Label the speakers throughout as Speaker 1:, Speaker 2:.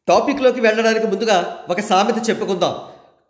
Speaker 1: టాపిక్లోకి వెళ్ళడానికి ముందుగా ఒక సామెత చెప్పుకుందాం.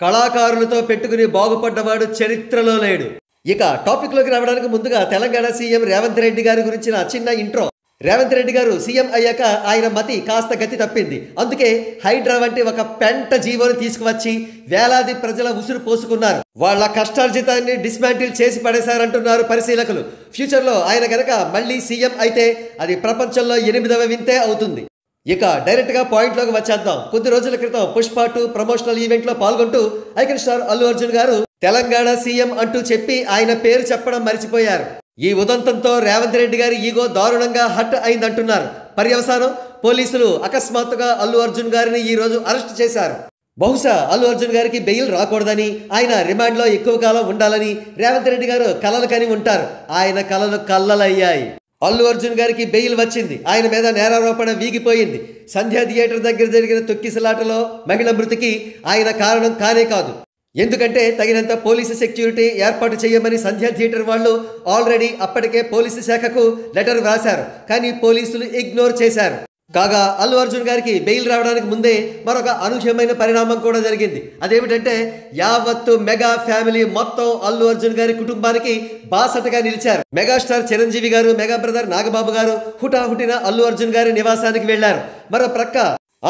Speaker 1: కళాకారులతో పెట్టుకుని బాగుపడ్డవాడు చరిత్రలో లేడు. ఇక టాపిక్లోకి రావడానికి ముందుగా తెలంగాణ సీఎం రేవంత్ రెడ్డి గారి గురించిన చిన్న ఇంట్రో. రేవంత్ రెడ్డి గారు సీఎం అయ్యాక ఆయన మతి కాస్త గతి తప్పింది. అందుకే హైడ్రా వంటి ఒక పెంట జీవోని తీసుకువచ్చి వేలాది ప్రజల ఉసురు పోసుకున్నారు. వాళ్ళ కష్టార్జితాన్ని డిస్మాంటిల్ చేసి పడేశారంటున్నారు పరిశీలకులు. ఫ్యూచర్లో ఆయన గనక మళ్ళీ సీఎం అయితే అది ప్రపంచంలో 8వ వింతే అవుతుంది. ఇక డైరెక్ట్గా పాయింట్లోకి వచ్చేద్దాం. కొద్ది రోజుల క్రితం పుష్ప 2 ప్రమోషనల్ ఈవెంట్లో పాల్గొంటూ ఐకాన్ స్టార్ అల్లు అర్జున్ గారు తెలంగాణ సీఎం అంటూ చెప్పి ఆయన పేరు చెప్పడం మర్చిపోయారు. ఈ ఉదంతంతో రేవంత్ రెడ్డి గారి ఈగో దారుణంగా హట్ అయిందంటున్నారు. పర్యవసానం పోలీసులు అకస్మాత్తుగా అల్లు అర్జున్ గారిని ఈ రోజు అరెస్ట్ చేశారు. బహుశా అల్లు అర్జున్ గారికి బెయిల్ రాకూడదని, ఆయన రిమాండ్లో ఎక్కువ కాలం ఉండాలని రేవంత్ రెడ్డి గారు కలలు కని ఉంటారు. ఆయన కలలు కల్లలయ్యాయి. అల్లు అర్జున్ గారికి బెయిల్ వచ్చింది. ఆయన మీద నేరారోపణ వీగిపోయింది. సంధ్యా థియేటర్ దగ్గర జరిగిన తొక్కిసలాటలో మహిళ మృతికి ఆయన కారణం కానే కాదు. ఎందుకంటే తగినంత పోలీసు సెక్యూరిటీ ఏర్పాటు చేయమని సంధ్యా థియేటర్ వాళ్ళు ఆల్రెడీ అప్పటికే పోలీసు శాఖకు లెటర్ వ్రాశారు. కానీ పోలీసులు ఇగ్నోర్ చేశారు. కాగా అల్లు అర్జున్ గారికి బెయిల్ రావడానికి ముందే మరొక అనూహ్యమైన పరిణామం కూడా జరిగింది. అదేమిటంటే యావత్తు మెగా ఫ్యామిలీ మొత్తం అల్లు అర్జున్ గారి కుటుంబానికి బాసటగా నిలిచారు. మెగాస్టార్ చిరంజీవి గారు, మెగా బ్రదర్ నాగబాబు గారు హుటాహుటిన అల్లు అర్జున్ గారి నివాసానికి వెళ్లారు. మరో ప్రక్క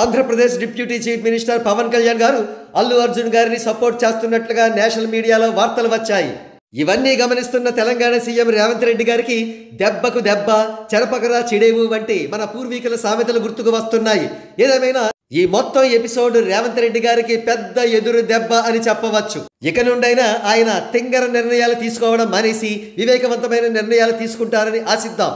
Speaker 1: Andhra Pradesh deputy chief minister Pawan Kalyan గారు అల్లు అర్జున్ గారిని సపోర్ట్ చేస్తున్నట్లుగా నేషనల్ మీడియాలో వార్తలు వచ్చాయి. ఇవన్నీ గమనిస్తున్న తెలంగాణ సీఎం రేవంత్ రెడ్డి గారికి దెబ్బకు దెబ్బ, చెరపకరా చెడేవు వంటి మన పూర్వీకుల సామెతలు గుర్తుకు వస్తున్నాయి. ఏదేమైనా ఈ మొత్తం ఎపిసోడ్ రేవంత్ రెడ్డి గారికి పెద్ద ఎదురు దెబ్బ అని చెప్పవచ్చు. ఇక నుండైనా ఆయన తింగర నిర్ణయాలు తీసుకోవడం మానేసి వివేకవంతమైన నిర్ణయాలు తీసుకుంటారని ఆశిద్దాం.